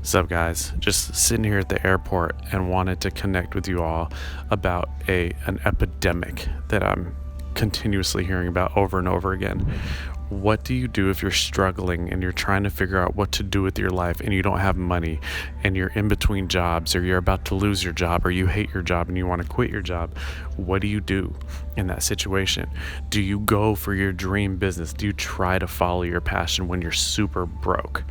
What's up, guys? Just sitting here at the airport and wanted to connect with you all about an epidemic that I'm continuously hearing about over and over again. What do you do if you're struggling and you're trying to figure out what to do with your life and you don't have money and you're in between jobs, or you're about to lose your job, or you hate your job and you want to quit your job? What do you do in that situation? Do you go for your dream business? Do you try to follow your passion when you're super broke?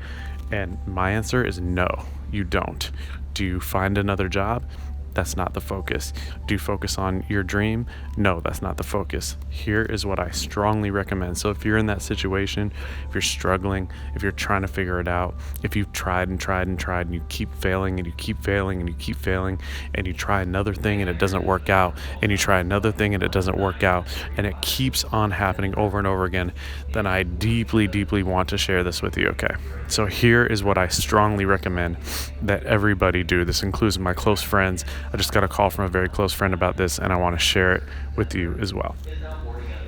And my answer is no, you don't. Do you find another job? That's not the focus. Do you focus on your dream? No, that's not the focus. Here is what I strongly recommend. So if you're in that situation, if you're struggling, if you're trying to figure it out, if you've tried and tried and tried and you keep failing and you keep failing and you keep failing, and you try another thing and it doesn't work out, and you try another thing and it doesn't work out, and it keeps on happening over and over again, then I deeply, deeply want to share this with you, okay? So here is what I strongly recommend that everybody do. This includes my close friends. I just got a call from a very close friend about this, and I want to share it with you as well.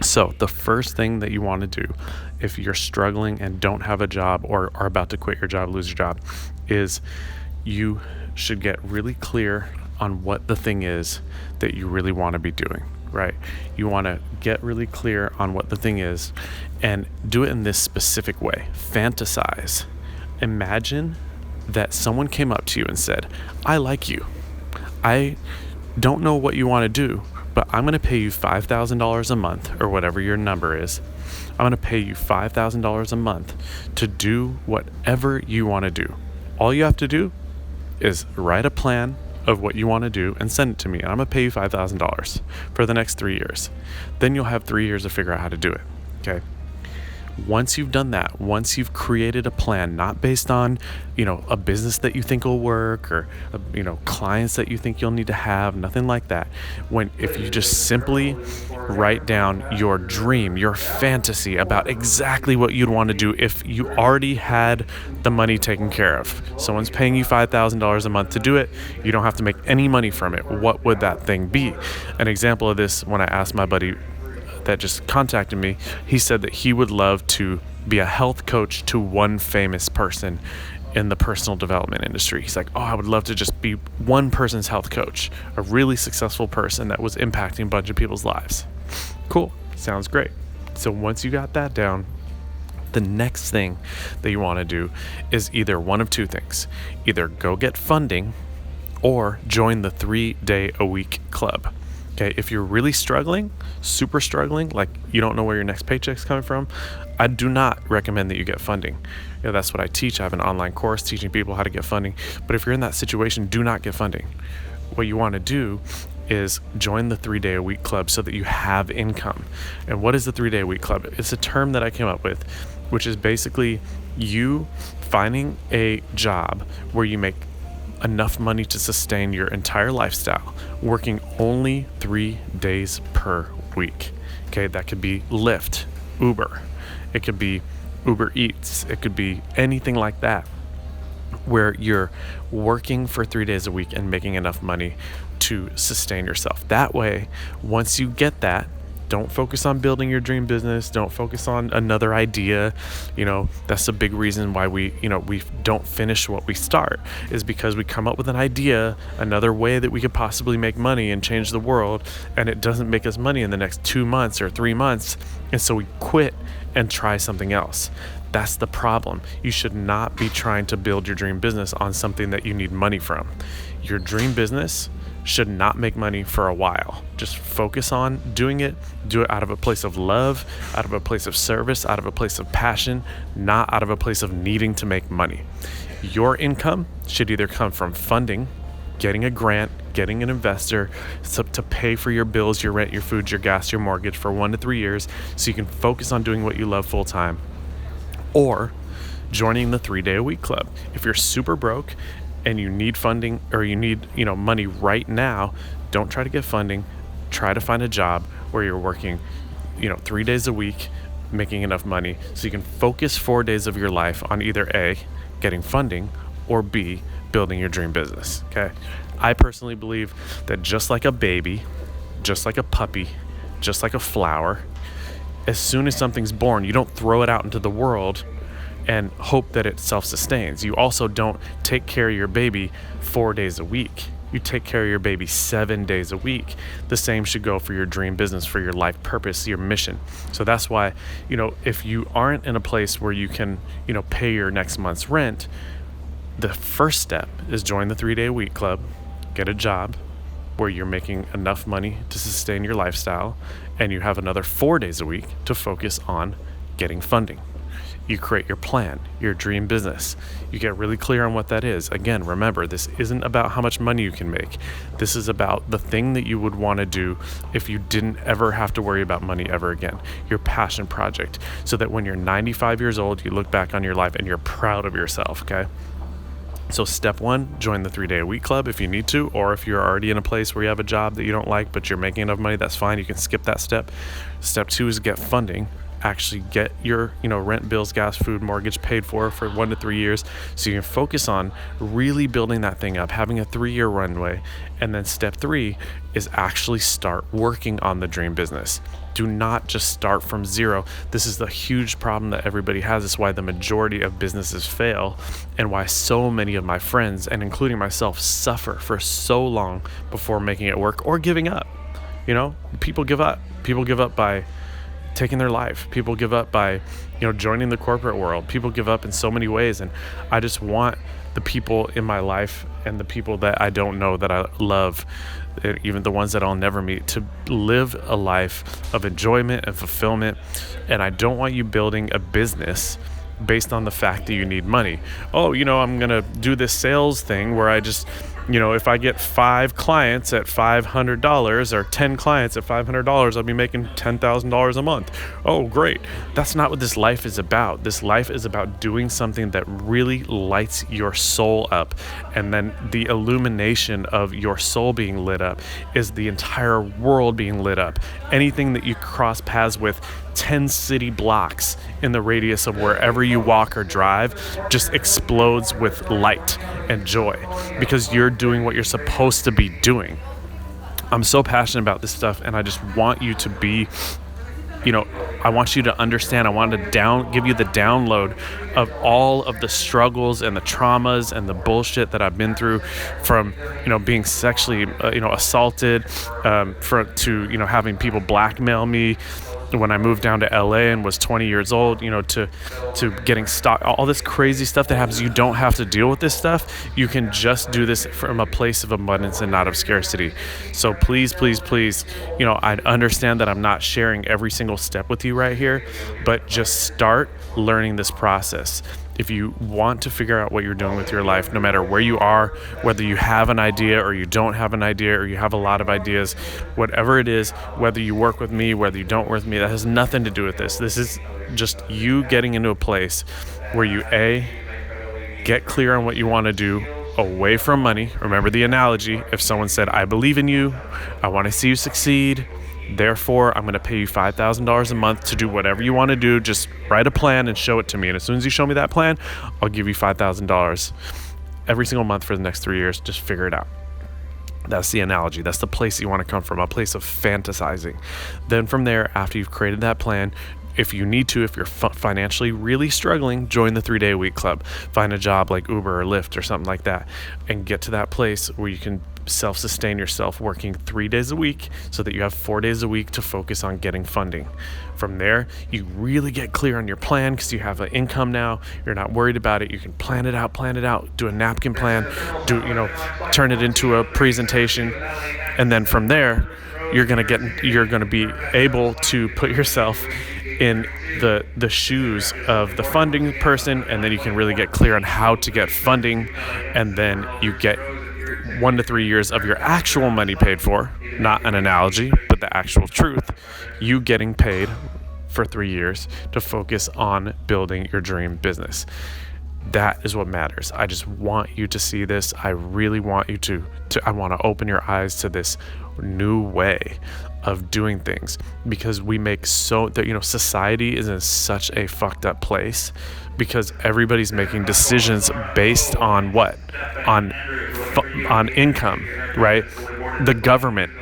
So the first thing that you want to do if you're struggling and don't have a job, or are about to quit your job, lose your job, is you should get really clear on what the thing is that you really want to be doing, right? You want to get really clear on what the thing is and do it in this specific way. Fantasize. Imagine that someone came up to you and said, "I like you. I don't know what you want to do, but I'm going to pay you $5,000 a month," or whatever your number is. "I'm going to pay you $5,000 a month to do whatever you want to do. All you have to do is write a plan of what you want to do and send it to me, and I'm going to pay you $5,000 for the next 3 years. Then you'll have 3 years to figure out how to do it." Okay? Once you've done that, once you've created a plan, not based on, a business that you think will work, or, clients that you think you'll need to have, nothing like that. If you just simply write down your dream, your fantasy about exactly what you'd want to do if you already had the money taken care of. Someone's paying you $5,000 a month to do it. You don't have to make any money from it. What would that thing be? An example of this, when I asked my buddy that just contacted me, he said that he would love to be a health coach to one famous person in the personal development industry. He's like, I would love to just be one person's health coach, a really successful person that was impacting a bunch of people's lives. Cool. Sounds great. So once you got that down, the next thing that you want to do is either one of two things. Either go get funding or join the 3-day-a-week club. Okay, if you're really struggling, super struggling, like you don't know where your next paycheck's coming from, I do not recommend that you get funding. That's what I teach. I have an online course teaching people how to get funding. But if you're in that situation, do not get funding. What you want to do is join the 3-day-a-week club so that you have income. And what is the 3-day-a-week club? It's a term that I came up with, which is basically you finding a job where you make enough money to sustain your entire lifestyle, working only 3 days per week. Okay, that could be Lyft, Uber, it could be Uber Eats, it could be anything like that, where you're working for 3 days a week and making enough money to sustain yourself. That way, once you get that, don't focus on building your dream business. Don't focus on another idea. That's a big reason why we don't finish what we start, is because we come up with an idea, another way that we could possibly make money and change the world, and it doesn't make us money in the next 2 months or 3 months. And so we quit and try something else. That's the problem. You should not be trying to build your dream business on something that you need money from. Your dream business should not make money for a while. Just focus on doing it. Do it out of a place of love, out of a place of service, out of a place of passion, not out of a place of needing to make money. Your income should either come from funding, getting a grant, getting an investor to pay for your bills, your rent, your food, your gas, your mortgage for 1 to 3 years, so you can focus on doing what you love full time, or joining the 3-day-a-week club. If you're super broke and you need funding, or you need money right now, don't try to get funding. Try to find a job where you're working 3 days a week, making enough money so you can focus 4 days of your life on either A, getting funding, or B, building your dream business. Okay, I personally believe that just like a baby, just like a puppy, just like a flower, as soon as something's born, you don't throw it out into the world. and hope that it self-sustains. You also don't take care of your baby 4 days a week. You take care of your baby 7 days a week. The same should go for your dream business, for your life purpose, your mission. So that's why, if you aren't in a place where you can, pay your next month's rent, the first step is join the 3-day-a-week club, get a job where you're making enough money to sustain your lifestyle, and you have another 4 days a week to focus on getting funding. You create your plan, your dream business. You get really clear on what that is. Again, remember, this isn't about how much money you can make. This is about the thing that you would want to do if you didn't ever have to worry about money ever again. Your passion project, so that when you're 95 years old, you look back on your life and you're proud of yourself, okay? So step 1, join the 3-day-a-week club if you need to, or if you're already in a place where you have a job that you don't like, but you're making enough money, that's fine. You can skip that step. Step 2 is get funding. Actually get your rent, bills, gas, food, mortgage paid for 1 to 3 years, so you can focus on really building that thing up, having a 3-year runway. And then step 3 is actually start working on the dream business. Do not just start from zero. This is the huge problem that everybody has. It's why the majority of businesses fail, and why so many of my friends, and including myself, suffer for so long before making it work or giving up. People give up. People give up by taking their life. People give up by, joining the corporate world. People give up in so many ways. And I just want the people in my life and the people that I don't know that I love, even the ones that I'll never meet, to live a life of enjoyment and fulfillment. And I don't want you building a business based on the fact that you need money. I'm going to do this sales thing where I just, if I get 5 clients at $500 or 10 clients at $500, I'll be making $10,000 a month. Oh, great. That's not what this life is about. This life is about doing something that really lights your soul up. And then the illumination of your soul being lit up is the entire world being lit up. Anything that you cross paths with, 10 city blocks in the radius of wherever you walk or drive, just explodes with light and joy, because you're doing what you're supposed to be doing. I'm so passionate about this stuff, and I just want you to be, I want you to understand. I want to give you the download of all of the struggles and the traumas and the bullshit that I've been through, from being sexually assaulted, to having people blackmail me when I moved down to LA and was 20 years old, to getting stalked, all this crazy stuff that happens. You don't have to deal with this stuff. You can just do this from a place of abundance and not of scarcity. So please, please, please, I understand that I'm not sharing every single step with you right here, but just start learning this process. If you want to figure out what you're doing with your life, no matter where you are, whether you have an idea or you don't have an idea, or you have a lot of ideas, whatever it is, whether you work with me, whether you don't work with me, that has nothing to do with this. This is just you getting into a place where you, get clear on what you want to do away from money. Remember the analogy. If someone said, I believe in you, I want to see you succeed, therefore I'm going to pay you $5,000 a month to do whatever you want to do. Just write a plan and show it to me. And as soon as you show me that plan, I'll give you $5,000 every single month for the next 3 years. Just figure it out. That's the analogy. That's the place you want to come from, a place of fantasizing. Then from there, after you've created that plan, if you need to, if you're financially really struggling, join the 3-day-a-week club. Find a job like Uber or Lyft or something like that, and get to that place where you can self-sustain yourself working 3 days a week, so that you have 4 days a week to focus on getting funding. From there, you really get clear on your plan, because you have an income now. You're not worried about it. You can plan it out, do a napkin plan, turn it into a presentation. And then from there, you're going to be able to put yourself in the shoes of the funding person, and then you can really get clear on how to get funding, and then you get 1 to 3 years of your actual money paid for, not an analogy, but the actual truth, you getting paid for 3 years to focus on building your dream business. That is what matters. I just want you to see this. I really want you to I want to open your eyes to this new way of doing things, because we make society is in such a fucked up place, because everybody's making decisions based on what? On income, right? The government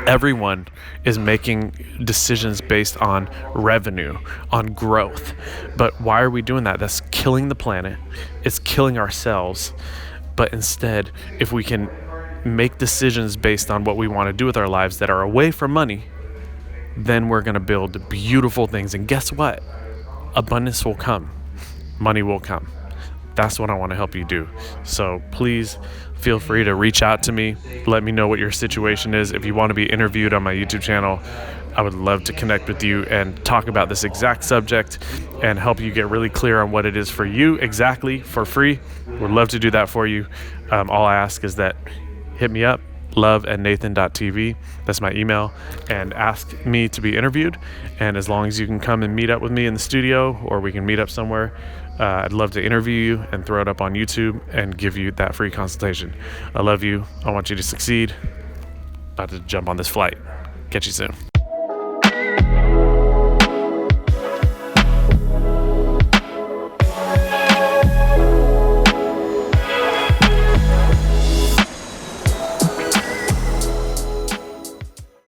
Everyone is making decisions based on revenue, on growth. But why are we doing that? That's killing the planet. It's killing ourselves. But instead, if we can make decisions based on what we want to do with our lives that are away from money, then we're going to build beautiful things. And guess what? Abundance will come. Money will come. That's what I want to help you do. So please feel free to reach out to me. Let me know what your situation is. If you want to be interviewed on my YouTube channel, I would love to connect with you and talk about this exact subject and help you get really clear on what it is for you exactly for free. Would love to do that for you. All I ask is that hit me up, love@nathen.tv. That's my email, and ask me to be interviewed. And as long as you can come and meet up with me in the studio, or we can meet up somewhere, I'd love to interview you and throw it up on YouTube and give you that free consultation. I love you. I want you to succeed. About to jump on this flight. Catch you soon.